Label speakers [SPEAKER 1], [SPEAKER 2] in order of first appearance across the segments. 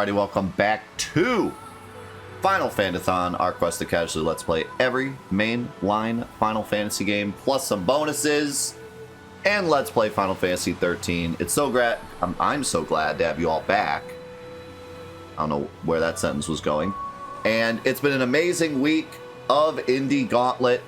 [SPEAKER 1] everybody, welcome back to Final Fantathon, our quest to casually let's play every mainline Final Fantasy game, plus some bonuses, and let's play Final Fantasy XIII. It's so great. I'm so glad to have you all back. I don't know where that sentence was going. And it's been an amazing week of Indie Gauntlet.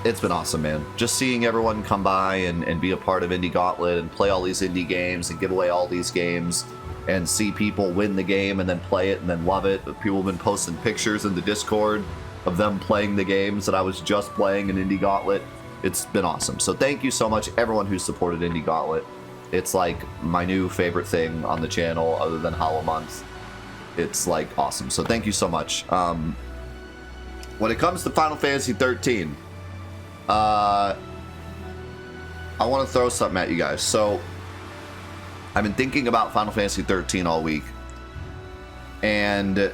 [SPEAKER 1] It's been awesome, man. Just seeing everyone come by and be a part of Indie Gauntlet and play all these indie games and give away all these games and see people win the game and then play it and then love it. People have been posting pictures in the Discord of them playing the games that I was just playing in Indie Gauntlet. It's been awesome. So thank you so much, everyone who supported Indie Gauntlet. It's like my new favorite thing on the channel other than Hollow Month. It's like awesome. So thank you so much. When it comes to Final Fantasy XIII, I want to throw something at you guys. So I've been thinking about Final Fantasy XIII all week, and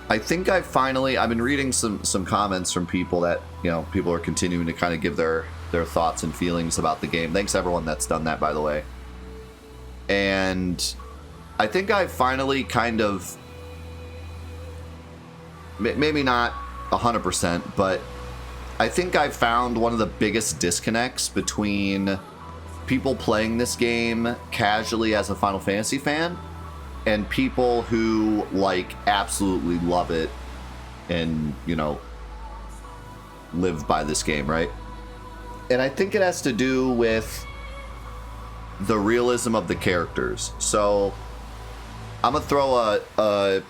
[SPEAKER 1] I think I've been reading some comments from people that, you know, people are continuing to kind of give their thoughts and feelings about the game. Thanks everyone that's done that, by the way. And I think I finally kind of, maybe not 100%, but I think I found one of the biggest disconnects between people playing this game casually as a Final Fantasy fan and people who like absolutely love it and, you know, live by this game, right? And I think it has to do with the realism of the characters. So I'm gonna throw a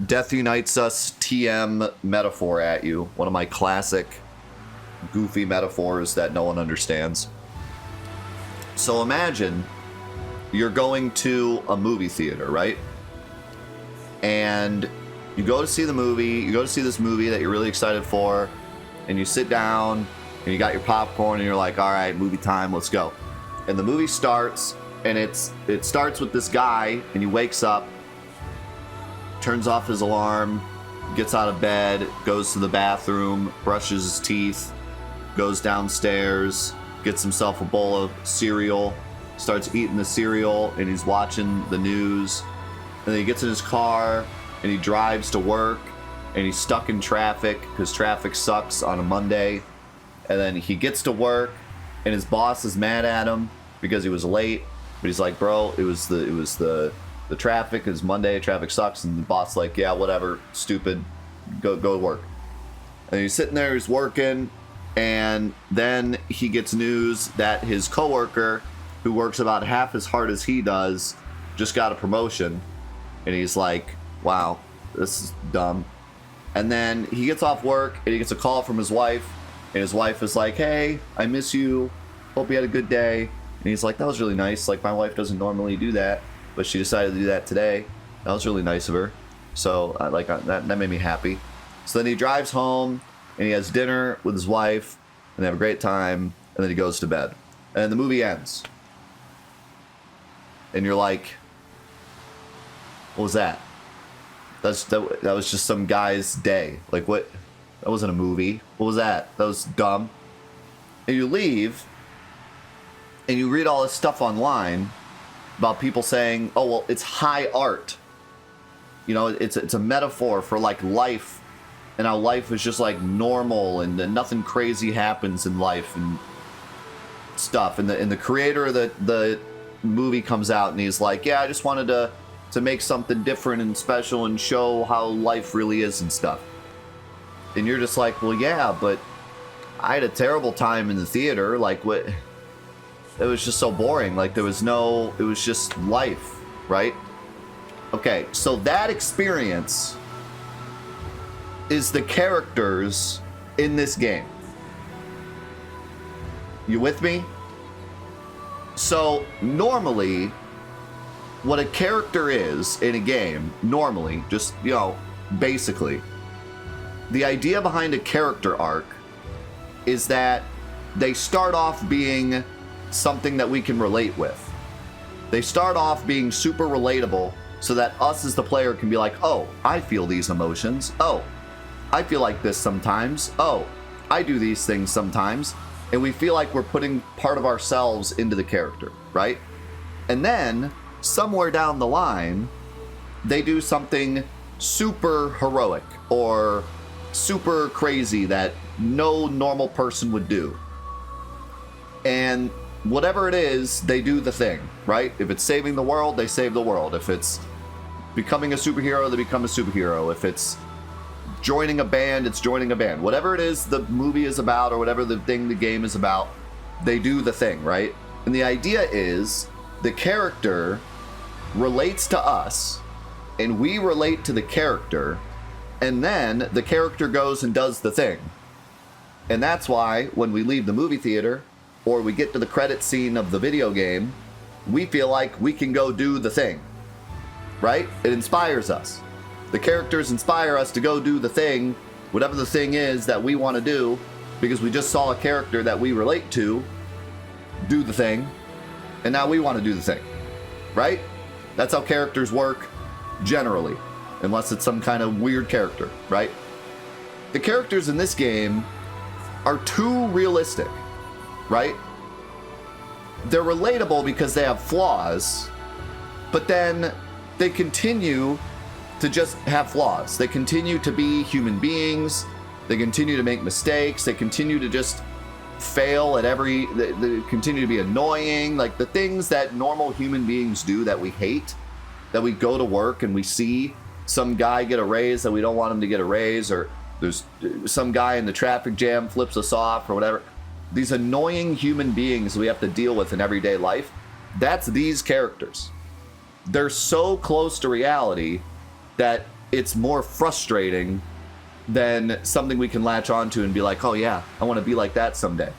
[SPEAKER 1] Death Unites Us TM metaphor at you. One of my classic goofy metaphors that no one understands. So imagine you're going to a movie theater, right? And you go to see the movie, you go to see this movie that you're really excited for, and you sit down and you got your popcorn and you're like, all right, movie time, let's go. And the movie starts, and it starts with this guy, and he wakes up, turns off his alarm, gets out of bed, goes to the bathroom, brushes his teeth, goes downstairs, gets himself a bowl of cereal, starts eating the cereal, and he's watching the news. And then he gets in his car and he drives to work, and he's stuck in traffic because traffic sucks on a Monday. And then he gets to work and his boss is mad at him because he was late, but he's like, bro, it was the traffic, it's Monday, traffic sucks. And the boss like, yeah, whatever, stupid, go to work. And he's sitting there, he's working, and then he gets news that his coworker, who works about half as hard as he does, just got a promotion. And he's like, wow, this is dumb. And then he gets off work and he gets a call from his wife, and his wife is like, hey, I miss you, hope you had a good day. And he's like, that was really nice, like my wife doesn't normally do that, but she decided to do that today. That was really nice of her. So that made me happy. So then he drives home and he has dinner with his wife and they have a great time, and then he goes to bed. And the movie ends. And you're like, what was that? That was just some guy's day. Like, what? That wasn't a movie. What was that? That was dumb. And you leave and you read all this stuff online about people saying, oh, well, it's high art. You know, it's a metaphor for like life, and how life is just like normal and nothing crazy happens in life and stuff. And the creator of the movie comes out and he's like, yeah, I just wanted to make something different and special and show how life really is and stuff. And you're just like, well, yeah, but I had a terrible time in the theater. Like, what? It was just so boring. Like, it was just life, right? Okay, so that experience is the characters in this game. You with me? So normally, what a character is in a game, normally, just, you know, basically, the idea behind a character arc is that they start off being something that we can relate with. They start off being super relatable so that us as the player can be like, oh, I feel these emotions. Oh, I feel like this sometimes. Oh, I do these things sometimes. And we feel like we're putting part of ourselves into the character, right? And then somewhere down the line, they do something super heroic or super crazy that no normal person would do. And whatever it is, they do the thing, right? If it's saving the world, they save the world. If it's becoming a superhero, they become a superhero. If it's joining a band, it's joining a band. Whatever it is the movie is about, or whatever the thing the game is about, they do the thing, right? And the idea is the character relates to us, and we relate to the character, and then the character goes and does the thing. And that's why when we leave the movie theater, or we get to the credit scene of the video game, we feel like we can go do the thing, right? It inspires us. The characters inspire us to go do the thing, whatever the thing is that we want to do, because we just saw a character that we relate to do the thing, and now we want to do the thing, right? That's how characters work generally, unless it's some kind of weird character, right? The characters in this game are too realistic, right? They're relatable because they have flaws, but then they continue to just have flaws. They continue to be human beings. They continue to make mistakes. They continue to just fail at they continue to be annoying. Like the things that normal human beings do that we hate, that we go to work and we see some guy get a raise that we don't want him to get a raise, or there's some guy in the traffic jam flips us off or whatever. These annoying human beings we have to deal with in everyday life, that's these characters. They're so close to reality that it's more frustrating than something we can latch onto and be like, oh yeah, I want to be like that someday.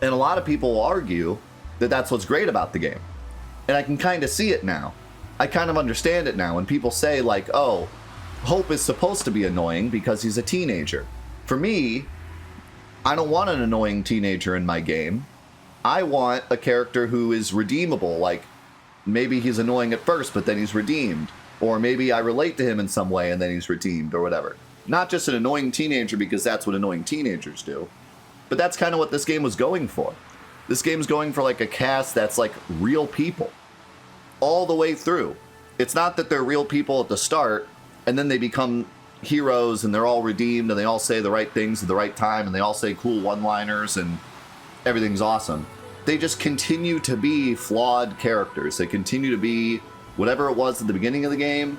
[SPEAKER 1] And a lot of people will argue that that's what's great about the game. And I can kind of see it now. I kind of understand it now when people say like, oh, Hope is supposed to be annoying because he's a teenager. For me, I don't want an annoying teenager in my game. I want a character who is redeemable. Like maybe he's annoying at first, but then he's redeemed. Or maybe I relate to him in some way and then he's redeemed or whatever. Not just an annoying teenager because that's what annoying teenagers do. But that's kind of what this game was going for. This game's going for like a cast that's like real people. All the way through. It's not that they're real people at the start and then they become heroes and they're all redeemed and they all say the right things at the right time and they all say cool one-liners and everything's awesome. They just continue to be flawed characters. They continue to be whatever it was at the beginning of the game,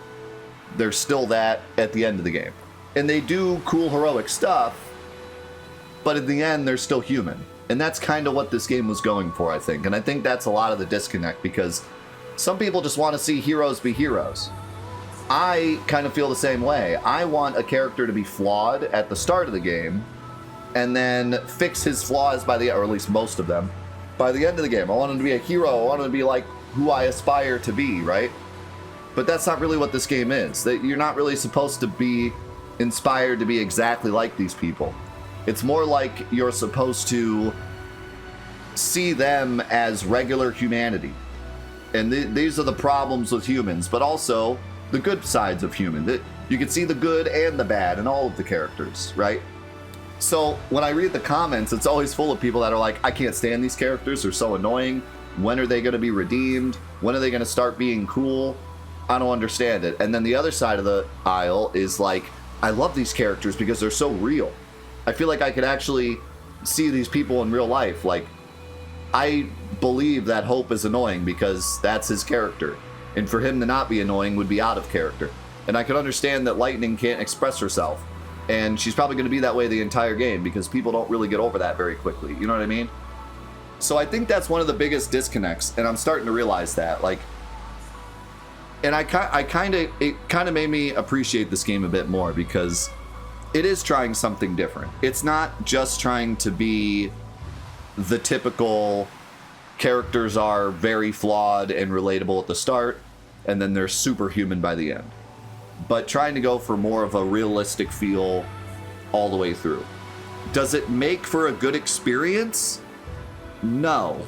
[SPEAKER 1] they're still that at the end of the game. And they do cool heroic stuff, but in the end they're still human. And that's kind of what this game was going for, I think. And I think that's a lot of the disconnect, because some people just want to see heroes be heroes. I kind of feel the same way. I want a character to be flawed at the start of the game and then fix his flaws by the, or at least most of them, by the end of the game. I want him to be a hero. I want him to be like who I aspire to be, right? But that's not really what this game is. That you're not really supposed to be inspired to be exactly like these people. It's more like you're supposed to see them as regular humanity. And these are the problems with humans, but also the good sides of human. That you can see the good and the bad in all of the characters, right? So when I read the comments, it's always full of people that are like, I can't stand these characters, they're so annoying. When are they going to be redeemed? When are they going to start being cool? I don't understand it. And then the other side of the aisle is like, I love these characters because they're so real. I feel like I could actually see these people in real life. Like, I believe that Hope is annoying because that's his character. And for him to not be annoying would be out of character. And I could understand that Lightning can't express herself. And she's probably going to be that way the entire game because people don't really get over that very quickly. You know what I mean? So I think that's one of the biggest disconnects, and I'm starting to realize that. Like, and it kind of made me appreciate this game a bit more because it is trying something different. It's not just trying to be the typical characters are very flawed and relatable at the start, and then they're superhuman by the end. But trying to go for more of a realistic feel all the way through. Does it make for a good experience? No,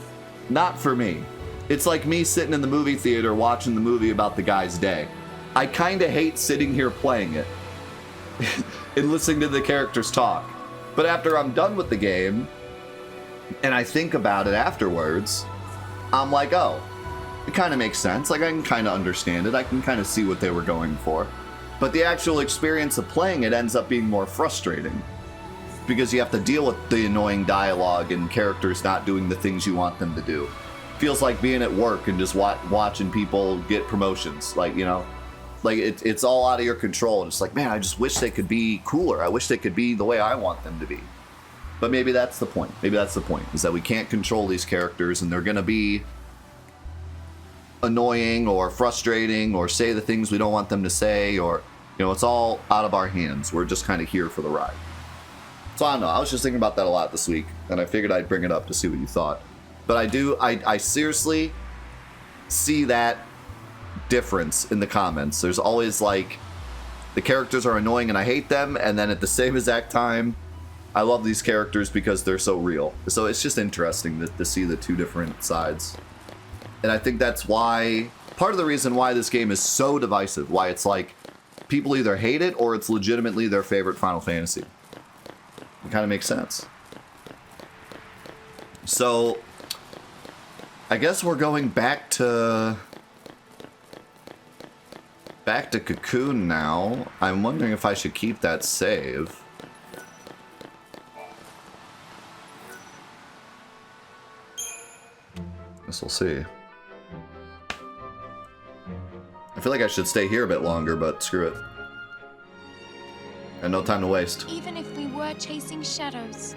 [SPEAKER 1] not for me. It's like me sitting in the movie theater watching the movie about the guy's day. I kind of hate sitting here playing it and listening to the characters talk. But after I'm done with the game and I think about it afterwards, I'm like, oh, it kind of makes sense. Like, I can kind of understand it. I can kind of see what they were going for. But the actual experience of playing it ends up being more frustrating. Because you have to deal with the annoying dialogue and characters not doing the things you want them to do. Feels like being at work and just watching people get promotions. Like, you know, like it's all out of your control. And it's like, man, I just wish they could be cooler. I wish they could be the way I want them to be. But maybe that's the point. Maybe that's the point, is that we can't control these characters and they're going to be annoying or frustrating or say the things we don't want them to say, or, you know, it's all out of our hands. We're just kind of here for the ride. So I don't know. I was just thinking about that a lot this week, and I figured I'd bring it up to see what you thought. But I seriously see that difference in the comments. There's always like, the characters are annoying and I hate them, and then at the same exact time, I love these characters because they're so real. So it's just interesting to see the two different sides. And I think that's why, part of the reason why this game is so divisive, why it's like, people either hate it or it's legitimately their favorite Final Fantasy. It kind of makes sense. So, I guess we're going back to Cocoon now. I'm wondering if I should keep that save. Guess we'll see. I feel like I should stay here a bit longer, but screw it. And no time to waste.
[SPEAKER 2] Even if we were chasing shadows,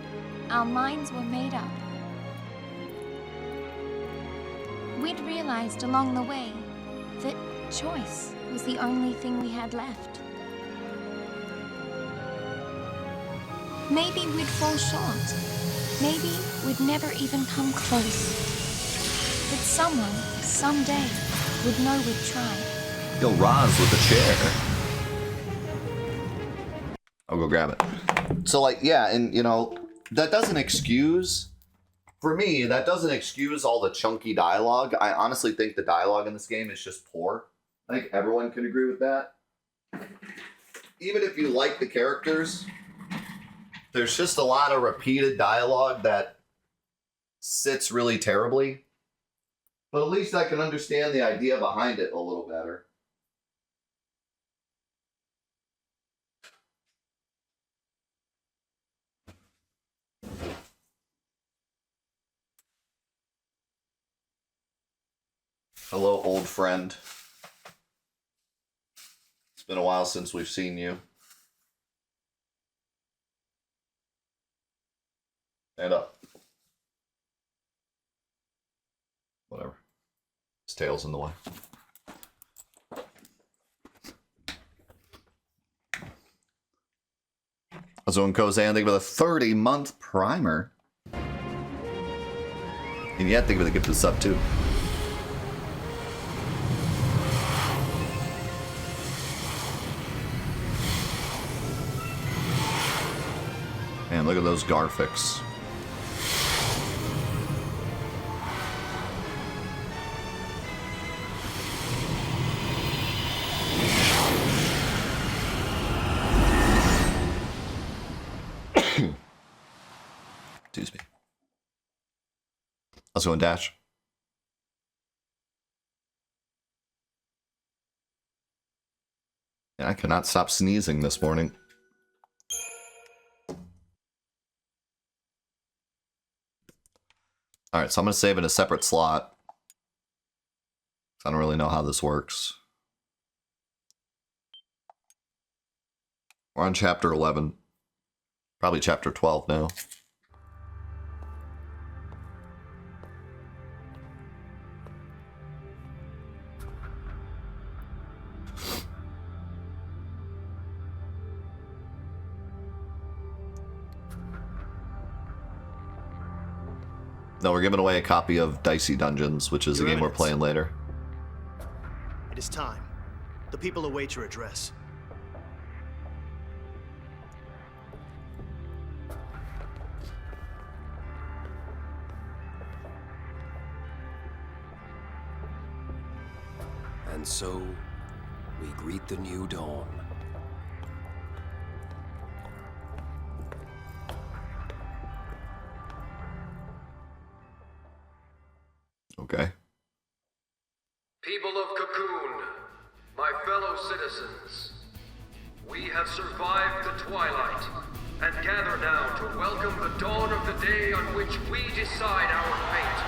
[SPEAKER 2] our minds were made up. We'd realized along the way that choice was the only thing we had left. Maybe we'd fall short. Maybe we'd never even come close. But someone, someday, would know we'd tried.
[SPEAKER 1] Yo, Roz with the chair. I'll go grab it. So, like, yeah, and, you know, that doesn't excuse, for me, that doesn't excuse all the chunky dialogue. I honestly think the dialogue in this game is just poor. I think everyone can agree with that. Even if you like the characters, there's just a lot of repeated dialogue that sits really terribly. But at least I can understand the idea behind it a little better. Hello, old friend. It's been a while since we've seen you. Stand up. Whatever. His tail's in the way. I was doing Kozan, think about a 30-month primer. And yet, think about the gift of sub too. Man, look at those Garfics. Excuse me. Let's go and dash. Yeah, I cannot stop sneezing this morning. Alright, so I'm going to save in a separate slot. I don't really know how this works. We're on chapter 11. Probably chapter 12 now. No, we're giving away a copy of Dicey Dungeons, which is a game we're playing later.
[SPEAKER 3] It is time. The people await your address.
[SPEAKER 4] And so, we greet the new dawn.
[SPEAKER 1] Okay.
[SPEAKER 4] People of Cocoon, my fellow citizens, we have survived the twilight and gather now to welcome the dawn of the day on which we decide our fate.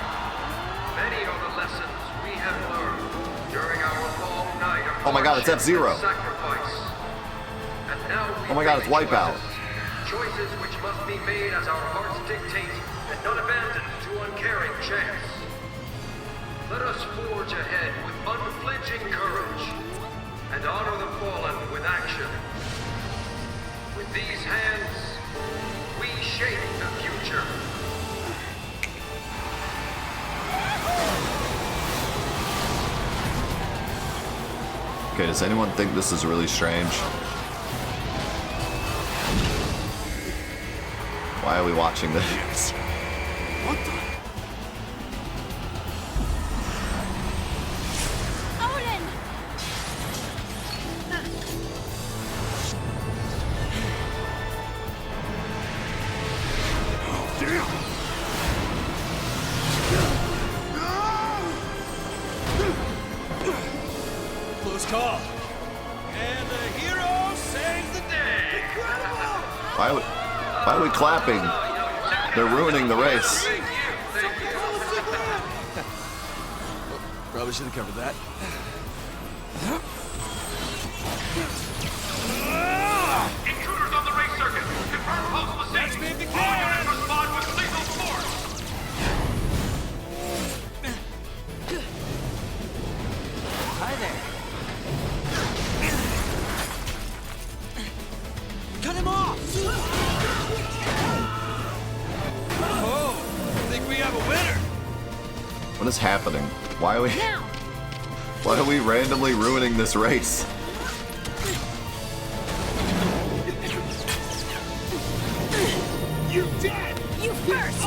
[SPEAKER 4] Many are the lessons we have learned during our long night of
[SPEAKER 1] Oh my God, it's
[SPEAKER 4] hardship
[SPEAKER 1] F-Zero.
[SPEAKER 4] and sacrifice. And now we
[SPEAKER 1] Oh my God,
[SPEAKER 4] face
[SPEAKER 1] it's Wipeout.
[SPEAKER 4] choices which must be made as our hearts dictate and not abandoned to uncaring chance. Let us forge ahead with unflinching courage and honor the fallen with action. With these hands, we shape the future.
[SPEAKER 1] Okay, does anyone think this is really strange? Why are we watching this?
[SPEAKER 5] What the?
[SPEAKER 2] Odin!
[SPEAKER 5] Close call. And the hero saves the day.
[SPEAKER 1] Why are we clapping? They're ruining the race.
[SPEAKER 5] Probably should have covered that.
[SPEAKER 6] Intruders on the race circuit. Confirm post vicinity.
[SPEAKER 5] Let's make the
[SPEAKER 6] All
[SPEAKER 5] cat.
[SPEAKER 6] units respond with lethal force.
[SPEAKER 5] Hi there. Cut him off! Oh, I think we have a winner.
[SPEAKER 1] What is happening? Why are we randomly ruining this race?
[SPEAKER 5] You're dead!
[SPEAKER 2] You first!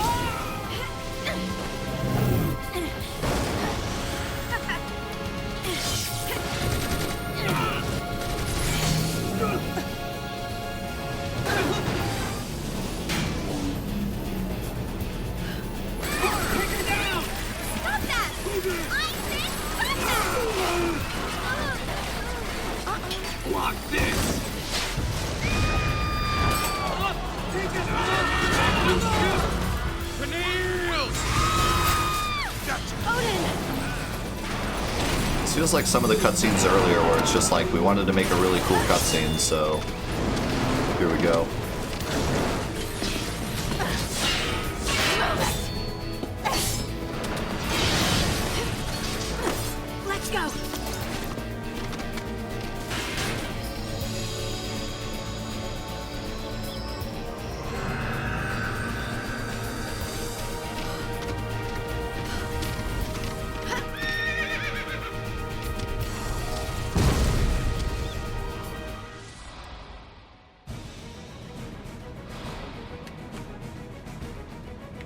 [SPEAKER 2] Stop that! I said stop that!
[SPEAKER 5] Block this! Cornelius!
[SPEAKER 2] Odin!
[SPEAKER 1] This feels like some of the cutscenes earlier where it's just like we wanted to make a really cool cutscene, so here we go.
[SPEAKER 2] Let's go!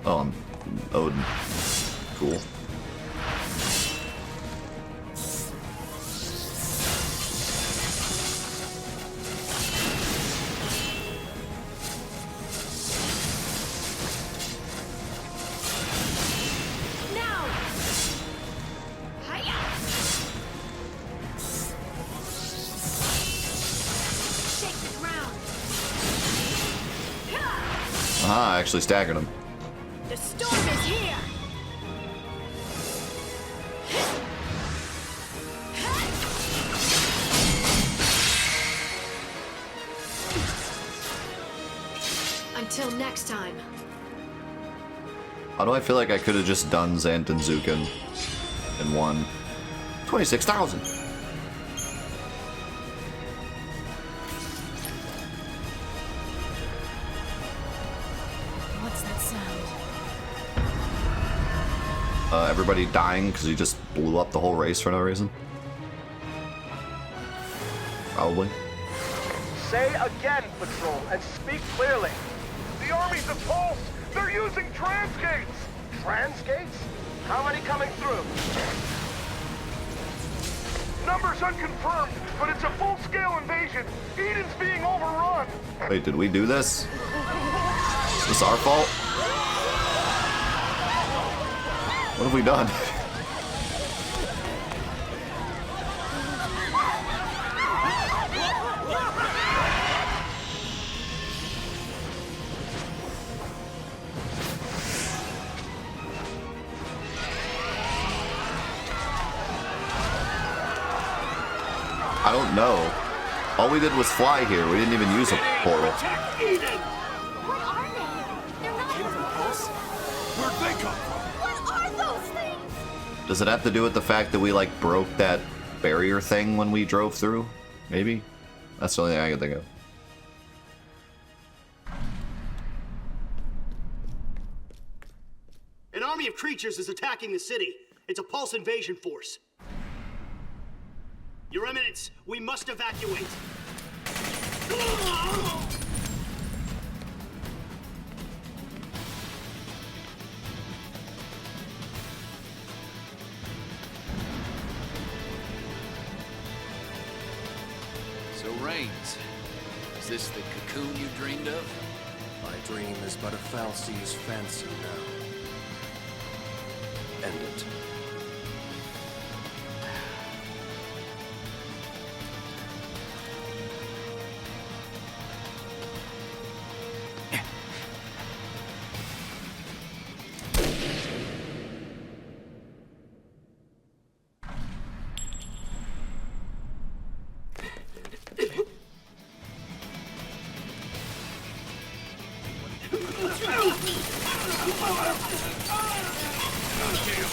[SPEAKER 1] Oh, I'm Odin. Cool.
[SPEAKER 2] Now! Hiya! Shake the ground!
[SPEAKER 1] Aha, I actually staggered him.
[SPEAKER 2] The storm is here! Until next time.
[SPEAKER 1] How do I feel like I could have just done Zant and Zukin and won? 26,000.
[SPEAKER 2] What's that sound?
[SPEAKER 1] Everybody dying because he just blew up the whole race for no reason? Probably.
[SPEAKER 7] Say again, Patrol, and speak clearly. The army's at pulse! They're using transgates! Transgates? How many coming through? Numbers unconfirmed, but it's a full-scale invasion. Eden's being overrun.
[SPEAKER 1] Wait, did we do this? Is this our fault? What have we done? I don't know. All we did was fly here. We didn't even use a portal.
[SPEAKER 2] What are they? They're not us.
[SPEAKER 5] Where'd they come from?
[SPEAKER 2] What are those things?
[SPEAKER 1] Does it have to do with the fact that we like broke that barrier thing when we drove through? Maybe? That's the only thing I can think of.
[SPEAKER 3] An army of creatures is attacking the city. It's a pulse invasion force. Your Eminence, we must evacuate.
[SPEAKER 8] So, Reigns, is this the cocoon you dreamed of?
[SPEAKER 9] My dream is but a fal'Cie's fancy now. End it.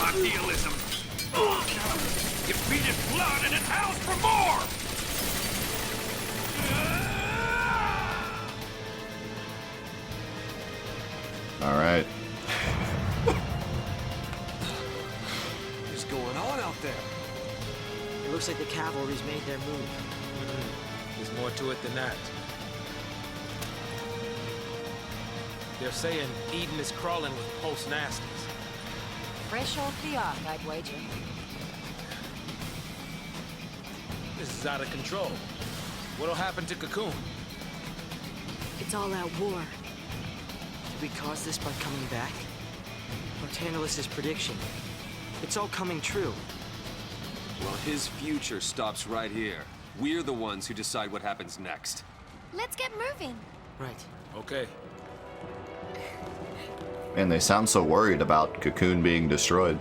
[SPEAKER 6] Idealism. You feed it blood and it howls for more!
[SPEAKER 1] Alright.
[SPEAKER 5] What's going on out there?
[SPEAKER 10] It looks like the cavalry's made their move.
[SPEAKER 11] There's more to it than that. They're saying Eden is crawling with pulse nasties.
[SPEAKER 12] Fresh off the ark, I'd wager.
[SPEAKER 11] This is out of control. What'll happen to Cocoon?
[SPEAKER 10] It's all-out war. Did we cause this by coming back? Or Tantalus's prediction? It's all coming true.
[SPEAKER 13] Well, his future stops right here. We're the ones who decide what happens next.
[SPEAKER 2] Let's get moving.
[SPEAKER 10] Right.
[SPEAKER 11] Okay.
[SPEAKER 1] Man, they sound so worried about Cocoon being destroyed.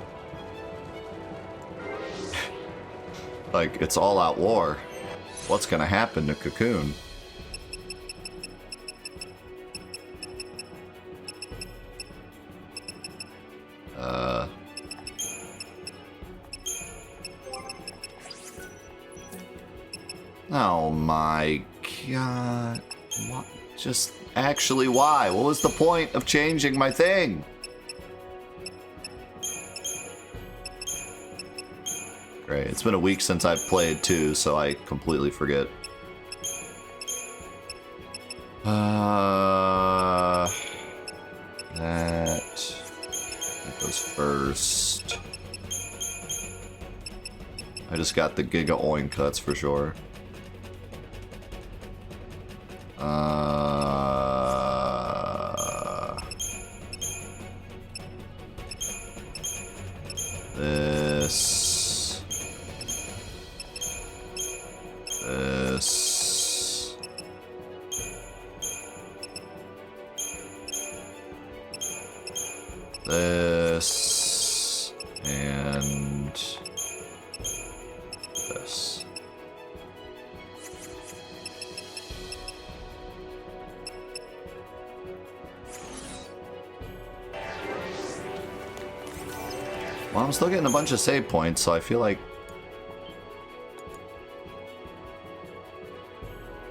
[SPEAKER 1] Like, it's all out war. What's gonna happen to Cocoon? Oh my god. What? Just actually, why? What was the point of changing my thing? Great. It's been a week since I've played too, so I completely forget. That goes first. I just got the Giga Oink, that's for sure. This. And this. Well, I'm still getting a bunch of save points, so I feel like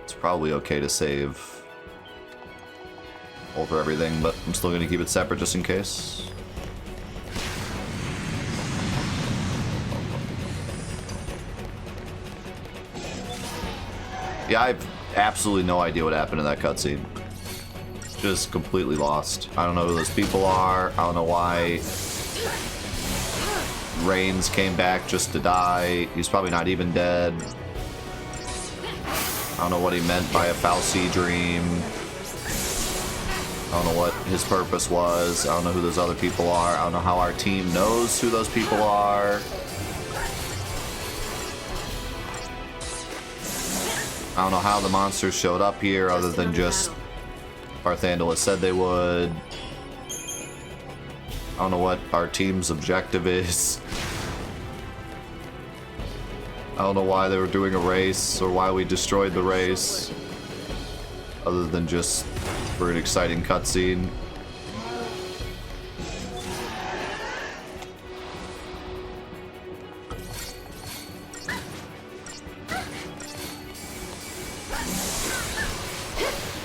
[SPEAKER 1] it's probably okay to save over everything, but I'm still going to keep it separate just in case. Yeah, I have absolutely no idea what happened in that cutscene. Just completely lost. I don't know who those people are. I don't know why Reigns came back just to die. He's probably not even dead. I don't know what he meant by a fal'Cie dream. I don't know what his purpose was. I don't know who those other people are. I don't know how our team knows who those people are. I don't know how the monsters showed up here other than just Barthandalus said they would. I don't know what our team's objective is. I don't know why they were doing a race or why we destroyed the race. Other than just for an exciting cutscene.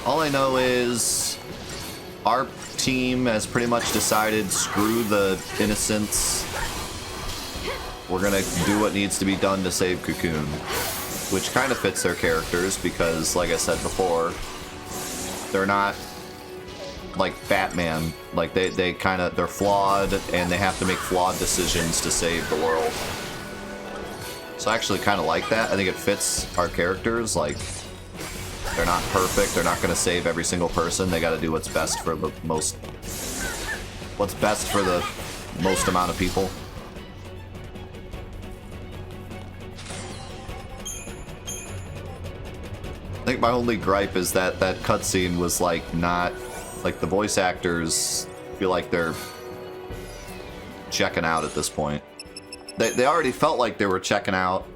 [SPEAKER 1] All I know is our team has pretty much decided, screw the innocents. We're gonna do what needs to be done to save Cocoon. Which kind of fits their characters because, like I said before, they're not like Batman. Like they're flawed and they have to make flawed decisions to save the world. So I actually kind of like that. I think it fits our characters. Like, they're not perfect. They're not going to save every single person. They got to do what's best for the most amount of people. I think my only gripe is that that cutscene was like not like the voice actors feel like they're checking out at this point. They already felt like they were checking out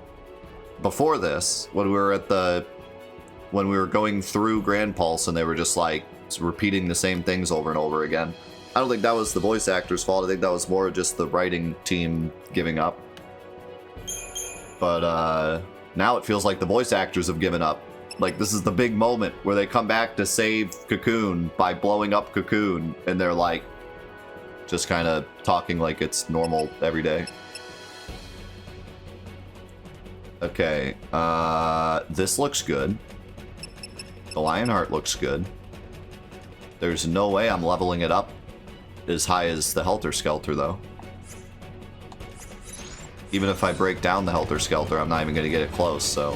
[SPEAKER 1] before this when we were going through Grand Pulse and they were just like repeating the same things over and over again. I don't think that was the voice actor's fault. I think that was more just the writing team giving up. But now it feels like the voice actors have given up. Like, this is the big moment where they come back to save Cocoon by blowing up Cocoon, and they're like just kind of talking like it's normal every day. Okay, this looks good. The Lionheart looks good. There's no way I'm leveling it up as high as the Helter Skelter, though. Even if I break down the Helter Skelter, I'm not even going to get it close, so...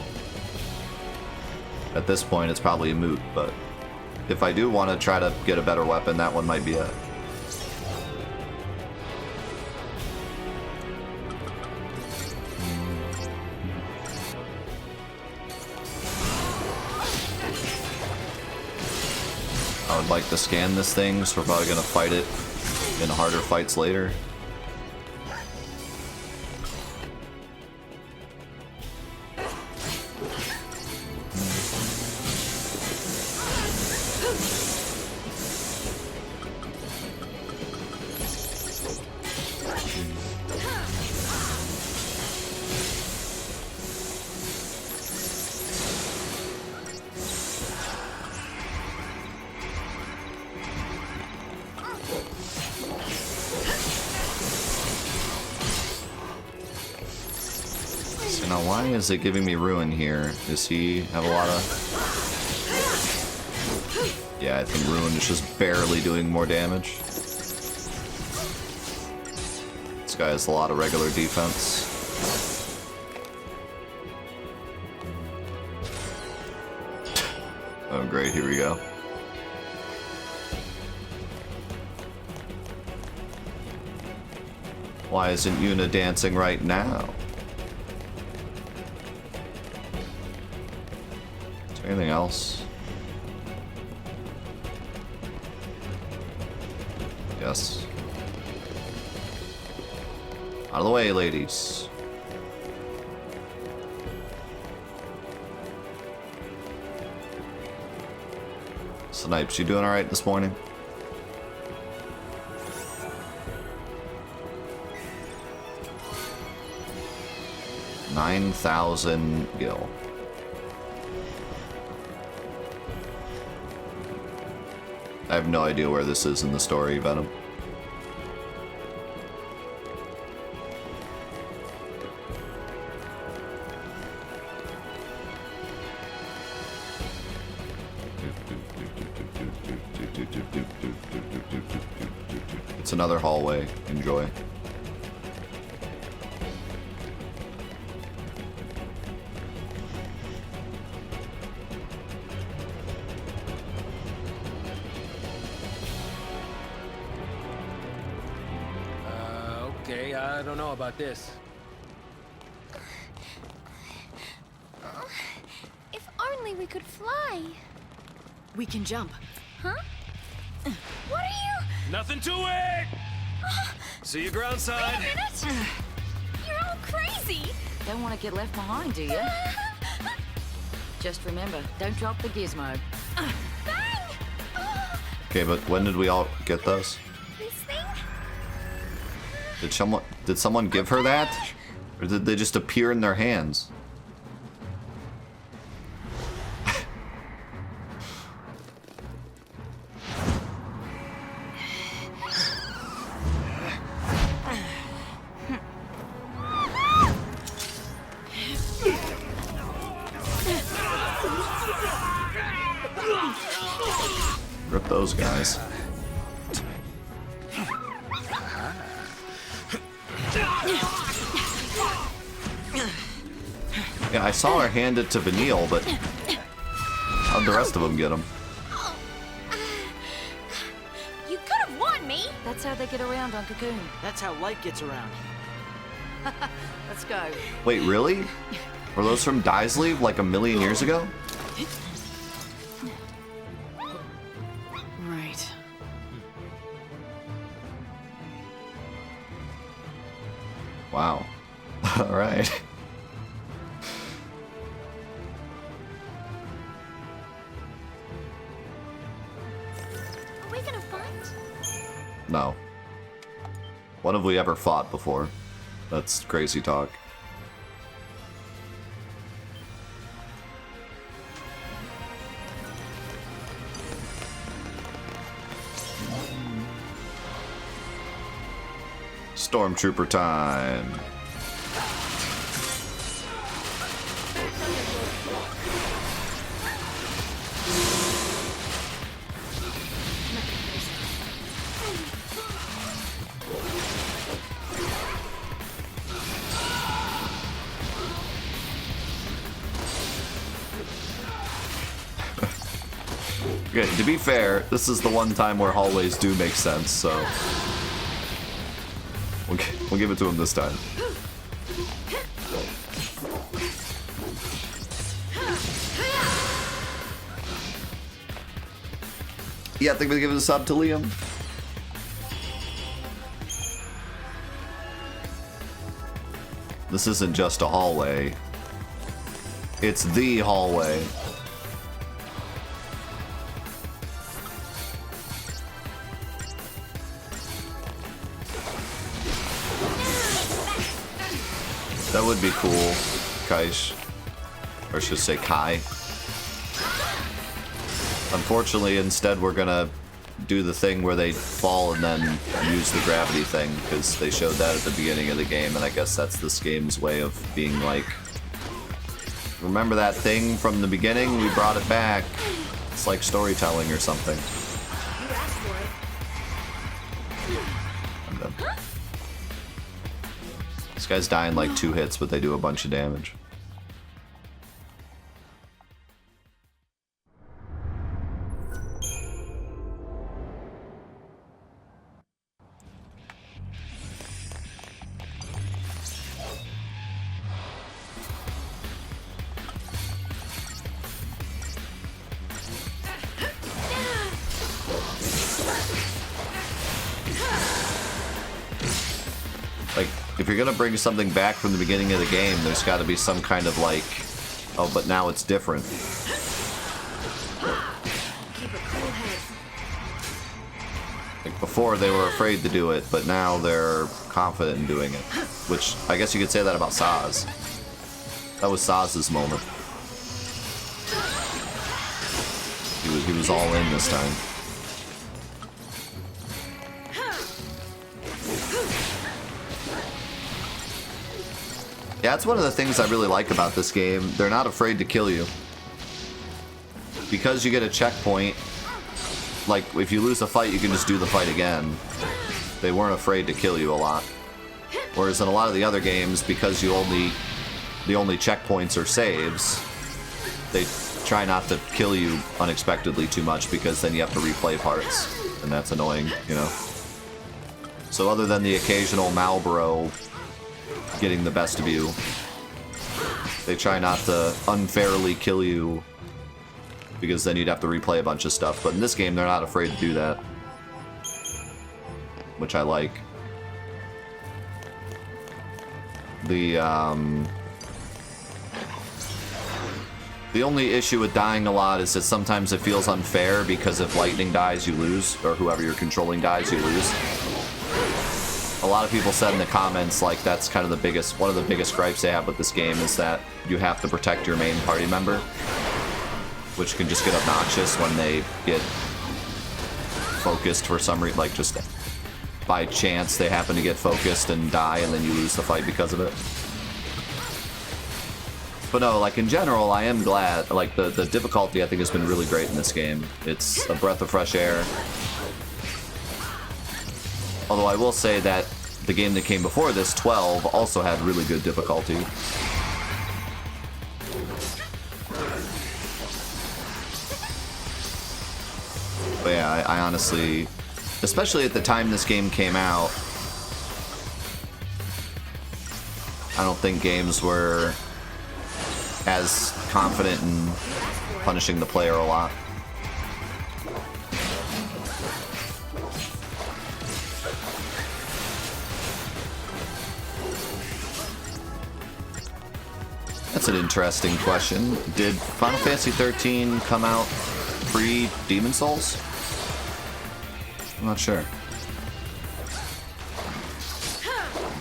[SPEAKER 1] At this point, it's probably a moot, but... If I do want to try to get a better weapon, that one might be it. I would like to scan this thing, so we're probably going to fight it in harder fights later. Now, why is it giving me Ruin here? Does he have a lot of... Yeah, I think Ruin is just barely doing more damage. This guy has a lot of regular defense. Oh, great, here we go. Why isn't Yuna dancing right now? Anything else? Yes. Out of the way, ladies. Snipes, you doing alright this morning? $9,000 gil. I have no idea where this is in the story, Venom. It's another hallway. Enjoy.
[SPEAKER 11] Okay, I don't know about this.
[SPEAKER 2] If only we could fly.
[SPEAKER 12] We can jump.
[SPEAKER 2] Huh? What are you?
[SPEAKER 11] Nothing to it!
[SPEAKER 13] See you ground side.
[SPEAKER 2] Wait a minute! You're all crazy!
[SPEAKER 12] Don't want to get left behind, do you? Just remember, don't drop the gizmo.
[SPEAKER 1] Okay, but when did we all get those?
[SPEAKER 2] This thing?
[SPEAKER 1] Did someone give her that? Or did they just appear in their hands? Rip those guys. Yeah, I saw her hand it to Vanille, but how'd the rest of them get them?
[SPEAKER 2] You could have won me.
[SPEAKER 12] That's how they get around on Cocoon.
[SPEAKER 10] That's how light gets around.
[SPEAKER 12] Let's go.
[SPEAKER 1] Wait, really? Were those from Daisley like a million years ago?
[SPEAKER 12] Right.
[SPEAKER 1] Wow. All right.
[SPEAKER 2] Are we gonna fight?
[SPEAKER 1] No. When have we ever fought before? That's crazy talk. Stormtrooper time. Okay, to be fair, this is the one time where hallways do make sense, so we'll give it to him this time. Yeah, I think we give it a sub to Liam. This isn't just a hallway. It's the hallway. That would be cool, Kaish. Or I should say Kai. Unfortunately, instead we're gonna do the thing where they fall and then use the gravity thing, because they showed that at the beginning of the game, and I guess that's this game's way of being like, remember that thing from the beginning? We brought it back. It's like storytelling or something. I'm done. This guy's dying like 2 hits, but they do a bunch of damage. Like, if you're gonna bring something back from the beginning of the game, there's gotta be some kind of like, oh, but now it's different. Like, before they were afraid to do it, but now they're confident in doing it. Which, I guess you could say that about Saz. That was Saz's moment. He was all in this time. Yeah, that's one of the things I really like about this game. They're not afraid to kill you. Because you get a checkpoint, like, if you lose a fight, you can just do the fight again. They weren't afraid to kill you a lot. Whereas in a lot of the other games, because the only checkpoints are saves, they try not to kill you unexpectedly too much, because then you have to replay parts. And that's annoying, you know? So other than the occasional Malboro getting the best of you, they try not to unfairly kill you, because then you'd have to replay a bunch of stuff. But in this game, they're not afraid to do that, which I like. The The only issue with dying a lot is that sometimes it feels unfair because if lightning dies, you lose, or whoever you're controlling dies, you lose. A lot of people said in the comments, like, that's kind of one of the biggest gripes they have with this game is that you have to protect your main party member, which can just get obnoxious when they get focused for some reason, like just by chance they happen to get focused and die and then you lose the fight because of it. But no, like in general, I am glad, like the difficulty I think has been really great in this game. It's a breath of fresh air. Although I will say that the game that came before this, 12, also had really good difficulty. But yeah, I honestly, especially at the time this game came out, I don't think games were as confident in punishing the player a lot. That's an interesting question. Did Final Fantasy XIII come out pre-Demon Souls? I'm not sure.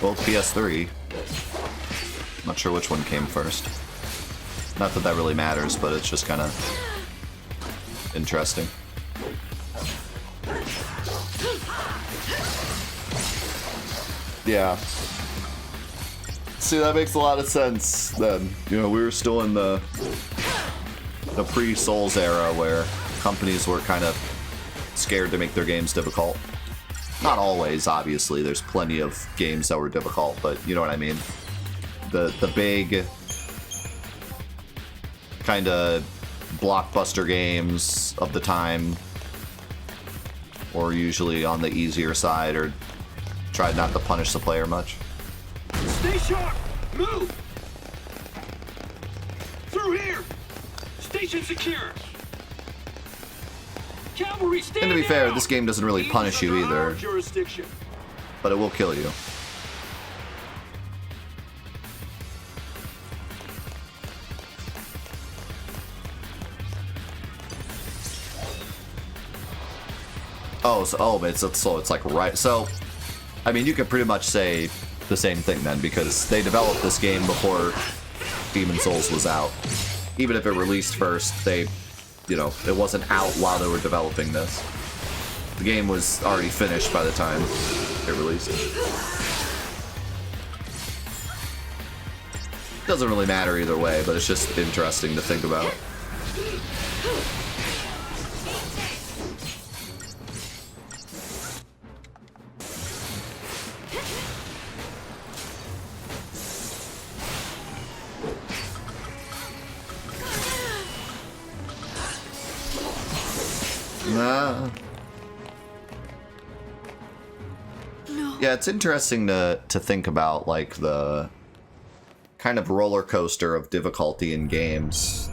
[SPEAKER 1] Both PS3. Not sure which one came first. Not that that really matters, but it's just kind of interesting. Yeah. See, that makes a lot of sense then. You know, we were still in the pre-Souls era where companies were kind of scared to make their games difficult. Not always, obviously. There's plenty of games that were difficult, but you know what I mean. The big kind of blockbuster games of the time were usually on the easier side or tried not to punish the player much.
[SPEAKER 6] Stay sharp! Move! Through here! Station secure! Cavalry, stand
[SPEAKER 1] And to be fair,
[SPEAKER 6] down!
[SPEAKER 1] this game doesn't really punish you either,
[SPEAKER 6] Jurisdiction.
[SPEAKER 1] but it will kill you. So it's like right. So, I mean, you could pretty much say the same thing then, because they developed this game before Demon Souls was out. Even if it released first, they, you know, it wasn't out while they were developing this. The game was already finished by the time it released. Doesn't really matter either way, but it's just interesting to think about. Yeah, it's interesting to think about, like, the kind of roller coaster of difficulty in games.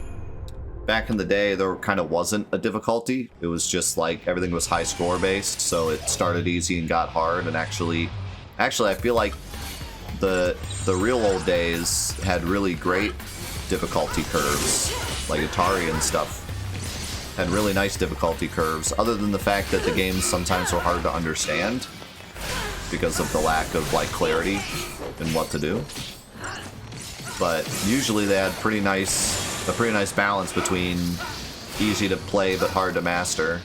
[SPEAKER 1] Back in the day, there kind of wasn't a difficulty. It was just like everything was high score based, so it started easy and got hard. And actually, I feel like the real old days had really great difficulty curves, like Atari and stuff. Had really nice difficulty curves, other than the fact that the games sometimes were hard to understand because of the lack of, like, clarity in what to do. But usually they had a pretty nice balance between easy to play but hard to master.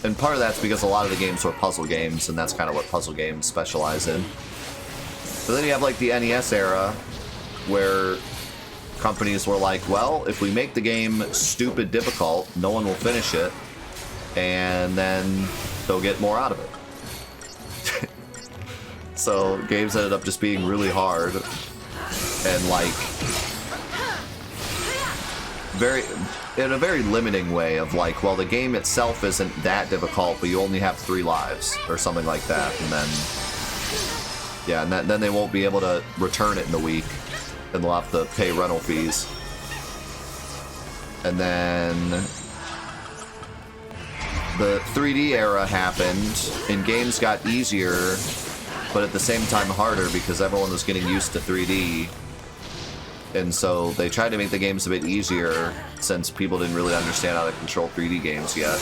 [SPEAKER 1] And part of that's because a lot of the games were puzzle games, and that's kind of what puzzle games specialize in. But then you have, like, the NES era, where companies were like, well, if we make the game stupid difficult, no one will finish it, and then they'll get more out of it. So games ended up just being really hard and, like, in a very limiting way of, like, well, the game itself isn't that difficult, but you only have 3 lives or something like that, and then yeah, and then they won't be able to return it in a week, and they'll have to pay rental fees. And then the 3D era happened, and games got easier, but at the same time harder because everyone was getting used to 3D. And so they tried to make the games a bit easier since people didn't really understand how to control 3D games yet.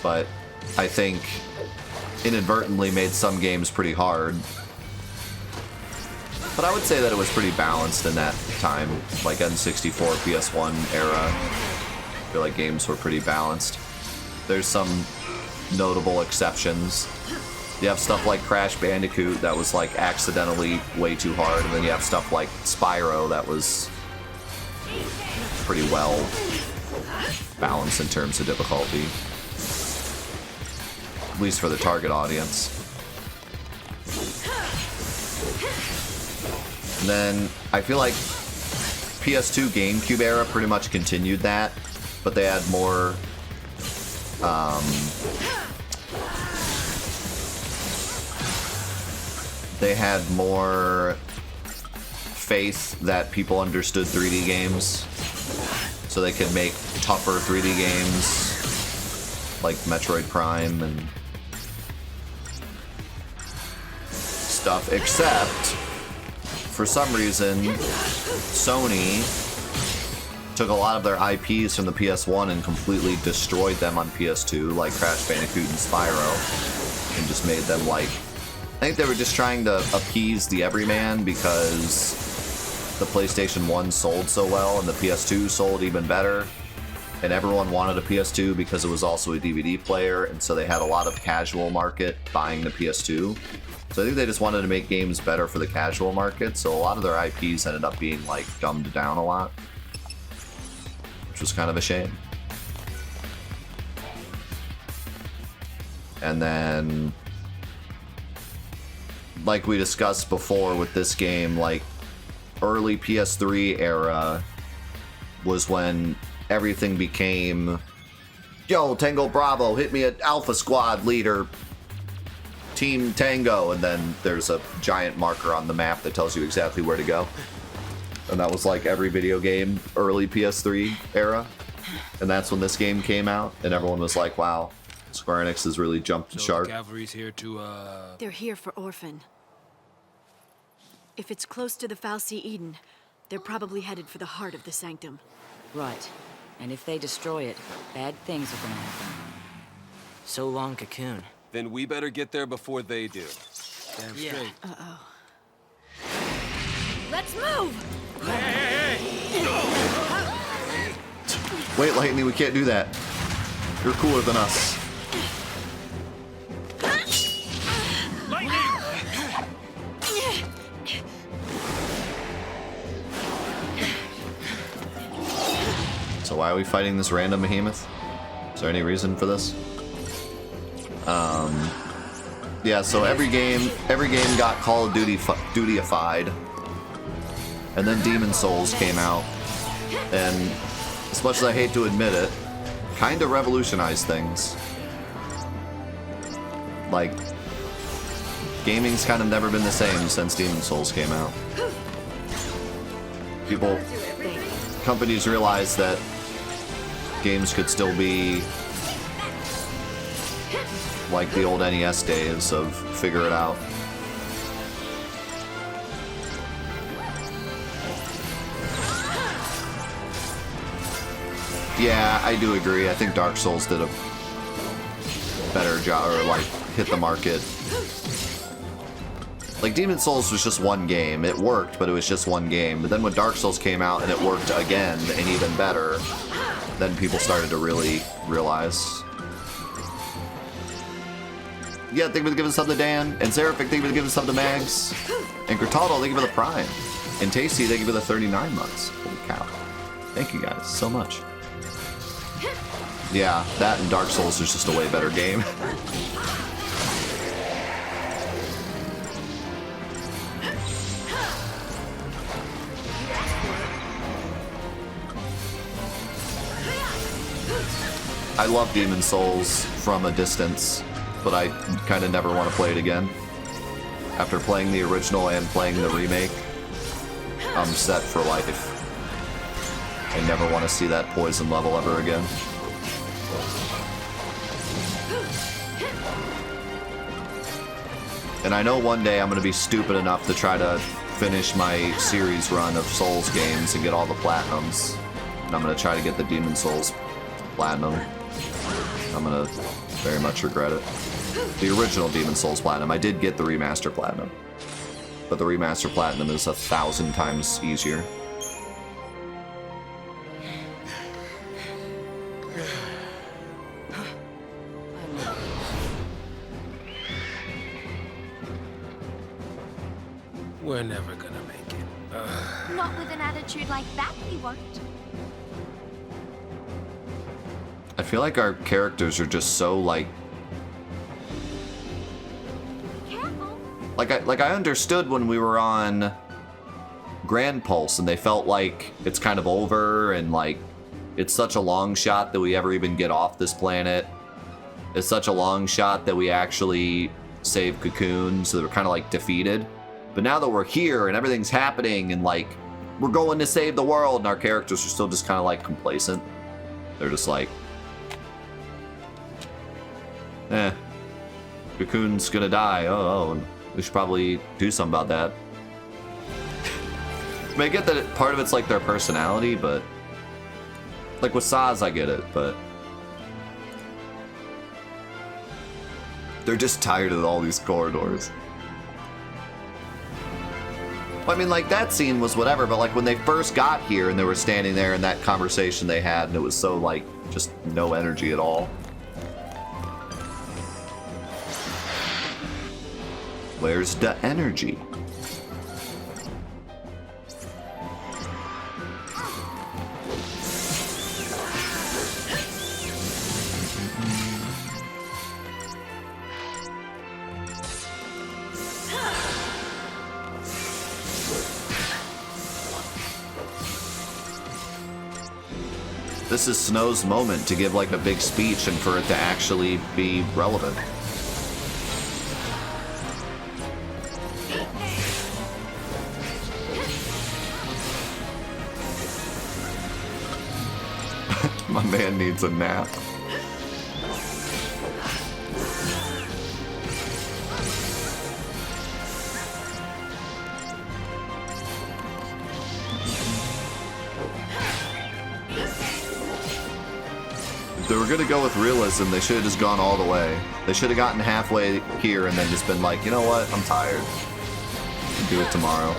[SPEAKER 1] But I think inadvertently made some games pretty hard. But I would say that it was pretty balanced in that time, like N64, PS1 era. I feel like games were pretty balanced. There's some notable exceptions. You have stuff like Crash Bandicoot that was like accidentally way too hard, and then you have stuff like Spyro that was pretty well balanced in terms of difficulty. At least for the target audience. And then I feel like PS2 GameCube era pretty much continued that, but they had more faith that people understood 3D games, so they could make tougher 3D games like Metroid Prime and stuff, except for some reason Sony took a lot of their IPs from the PS1 and completely destroyed them on PS2, like Crash Bandicoot and Spyro, and just made them like, I think they were just trying to appease the everyman because the PlayStation 1 sold so well and the PS2 sold even better, and everyone wanted a PS2 because it was also a DVD player, and so they had a lot of casual market buying the PS2. So I think they just wanted to make games better for the casual market, so a lot of their IPs ended up being like dumbed down a lot, which was kind of a shame. And then, like we discussed before with this game, like early PS3 era was when everything became, yo, Tango Bravo, hit me at Alpha Squad leader, Team Tango, and then there's a giant marker on the map that tells you exactly where to go. And that was like every video game early PS3 era. And that's when this game came out, and everyone was like, wow, Square Enix has really jumped the shark.
[SPEAKER 11] The cavalry's here to,
[SPEAKER 14] They're here for Orphan. If it's close to the Fal'Cie Eden, they're probably headed for the heart of the Sanctum.
[SPEAKER 10] Right. And if they destroy it, bad things are gonna happen. So long, Cocoon.
[SPEAKER 13] Then we better get there before they do.
[SPEAKER 11] Damn straight.
[SPEAKER 14] Uh-oh. Let's move!
[SPEAKER 1] Wait, Lightning, we can't do that. You're cooler than us. So why are we fighting this random behemoth? Is there any reason for this? Yeah, so every game got Call of Duty-ified. And then Demon Souls came out. And as much as I hate to admit it, kind of revolutionized things. Like, gaming's kind of never been the same since Demon Souls came out. Companies realized that games could still be like the old NES days of figure it out. Yeah, I do agree. I think Dark Souls did a better job, or like hit the market. Like Demon Souls was just one game. It worked, but it was just one game. But then when Dark Souls came out and it worked again and even better, then people started to really realize. Yeah, thank you for giving sub to Dan. And Seraphic, thank you for giving sub to Mags. And Gertaldo, thank you for the Prime. And Tasty, thank you for the 39 months. Holy cow. Thank you guys so much. Yeah, that and Dark Souls is just a way better game. I love Demon Souls from a distance, but I kind of never want to play it again. After playing the original and playing the remake, I'm set for life. I never want to see that poison level ever again. And I know one day I'm going to be stupid enough to try to finish my series run of Souls games and get all the platinums. And I'm gonna try to get the Demon Souls platinum. I'm gonna very much regret it. The original Demon Souls platinum. I did get the remaster platinum, but the remaster platinum is 1,000 times easier.
[SPEAKER 9] We're never gonna make it.
[SPEAKER 2] Not with an attitude like that, we won't.
[SPEAKER 1] I feel like our characters are just so like I understood when we were on Grand Pulse and they felt like it's kind of over and like it's such a long shot that we ever even get off this planet. It's such a long shot that we actually save Cocoon, so we're kind of like defeated. But now that we're here and everything's happening and like we're going to save the world and our characters are still just kind of like complacent. They're just like, Cocoon's gonna die. Oh, we should probably do something about that. I mean, I get that part of it's like their personality, but like with Saz, I get it, but they're just tired of all these corridors. I mean, like that scene was whatever, but like when they first got here and they were standing there in that conversation they had, and it was so like just no energy at all. Where's the energy? This is Snow's moment to give like a big speech and for it to actually be relevant. My man needs a nap. If they were gonna go with realism, they should have just gone all the way. They should have gotten halfway here and then just been like, you know what, I'm tired. I'll do it tomorrow.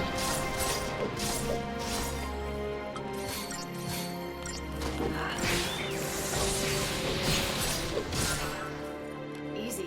[SPEAKER 14] Easy.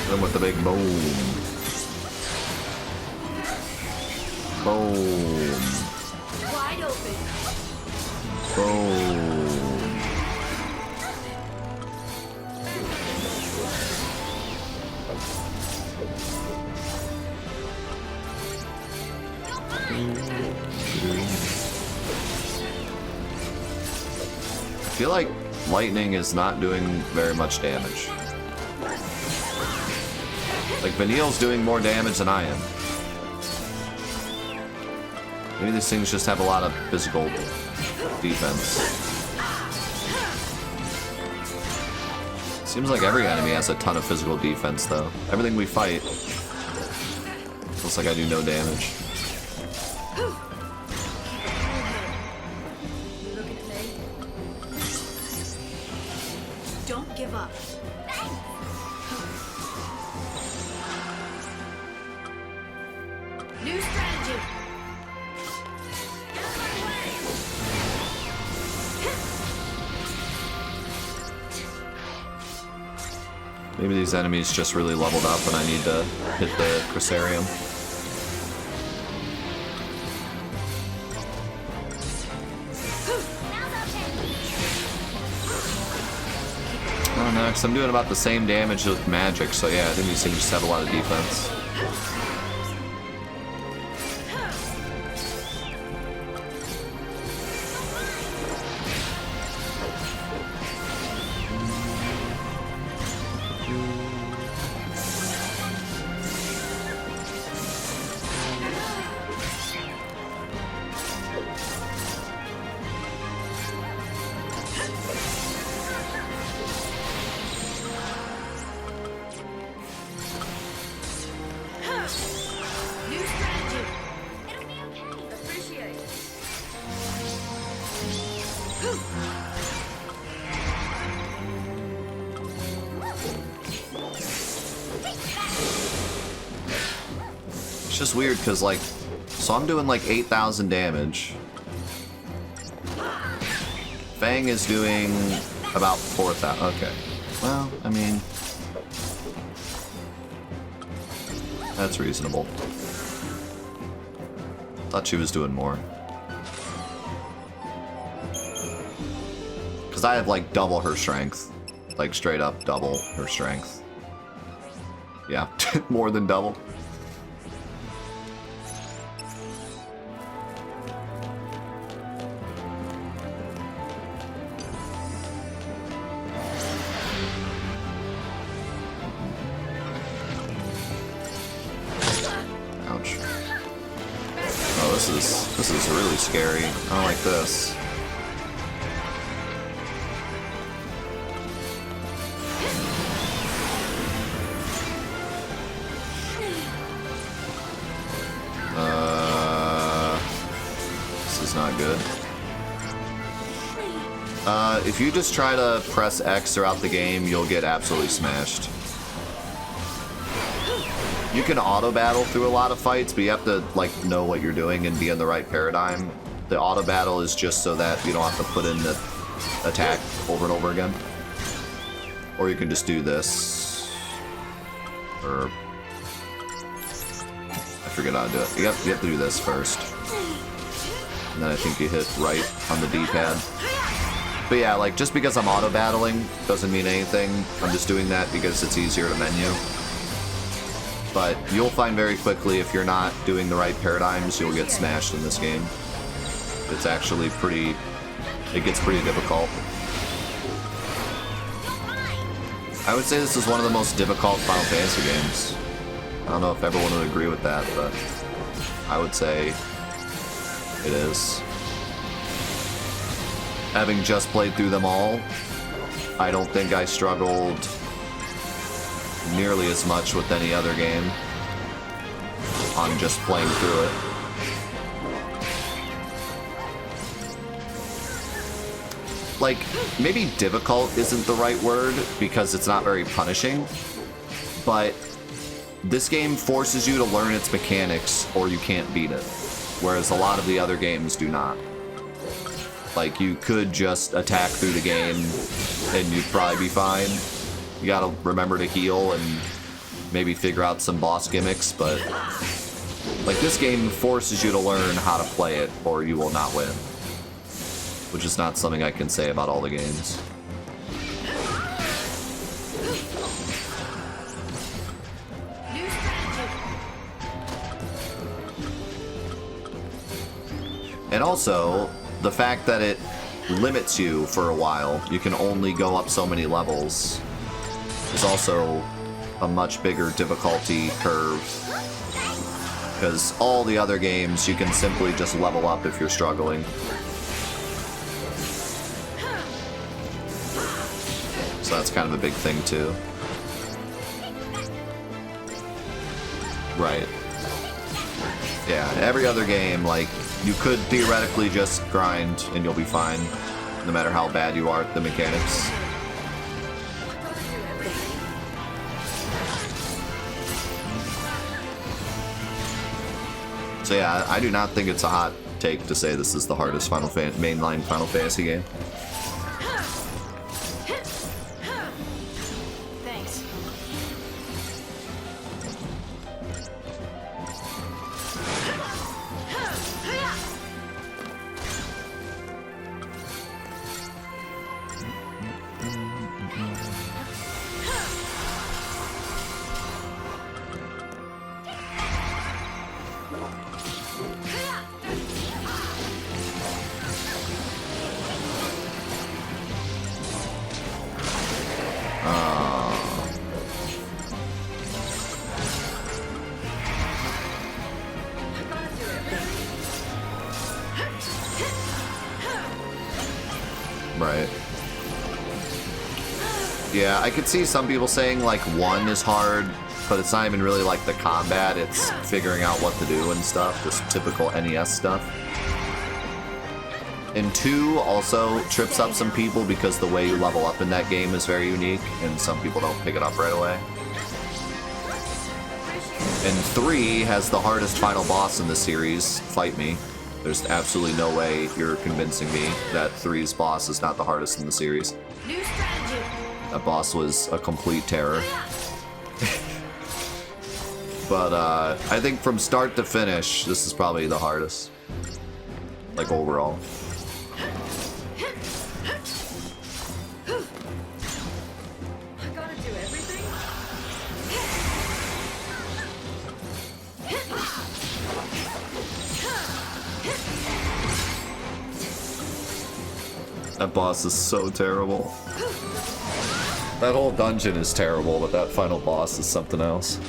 [SPEAKER 1] Then with the big boom. Boom.
[SPEAKER 14] Wide open.
[SPEAKER 1] Boom. I feel like lightning is not doing very much damage. Like, Vanille's doing more damage than I am. Maybe these things just have a lot of physical defense. Seems like every enemy has a ton of physical defense, though. Everything we fight looks like I do no damage.
[SPEAKER 14] Don't give up. New strategy.
[SPEAKER 1] Maybe these enemies just really leveled up and I need to hit the Crisarium. I don't know, because I'm doing about the same damage with magic, so yeah, I think these things just have a lot of defense. It's just weird because, like, so I'm doing like 8,000 damage. Fang is doing about 4,000. Okay. Well, I mean, that's reasonable. Thought she was doing more. Because I have like double her strength. Like straight up double her strength. Yeah, more than double. Ouch. Oh, this is really scary. I don't like this. This is not good. If you just try to press X throughout the game, you'll get absolutely smashed. You can auto-battle through a lot of fights, but you have to, like, know what you're doing and be in the right paradigm. The auto-battle is just so that you don't have to put in the attack over and over again. Or you can just do this. Or... I forget how to do it. You have to do this first. And then I think you hit right on the D-pad. But yeah, like, just because I'm auto-battling doesn't mean anything. I'm just doing that because it's easier to menu. But you'll find very quickly if you're not doing the right paradigms, you'll get smashed in this game. It's actually pretty... It gets pretty difficult. I would say this is one of the most difficult Final Fantasy games. I don't know if everyone would agree with that, but I would say it is. Having just played through them all, I don't think I struggled nearly as much with any other game on just playing through it. Like, maybe difficult isn't the right word because it's not very punishing, but this game forces you to learn its mechanics or you can't beat it, whereas a lot of the other games do not. Like, you could just attack through the game and you'd probably be fine. You gotta remember to heal and maybe figure out some boss gimmicks, but like, this game forces you to learn how to play it or you will not win. Which is not something I can say about all the games. And also, the fact that it limits you for a while, you can only go up so many levels, is also a much bigger difficulty curve. Because all the other games, you can simply just level up if you're struggling. So that's kind of a big thing too. Right. Yeah, every other game, like, you could theoretically just grind and you'll be fine, no matter how bad you are at the mechanics. So yeah, I do not think it's a hot take to say this is the hardest mainline Final Fantasy game.
[SPEAKER 14] Thanks.
[SPEAKER 1] Right. Yeah, I could see some people saying like 1 is hard, but it's not even really like the combat, it's figuring out what to do and stuff, just typical NES stuff. And 2 also trips up some people because the way you level up in that game is very unique, and some people don't pick it up right away. And 3 has the hardest final boss in the series, Fight Me. There's absolutely no way you're convincing me that 3's boss is not the hardest in the series. That boss was a complete terror. But I think from start to finish, this is probably the hardest. Like overall. That boss is so terrible. That whole dungeon is terrible, but that final boss is something else.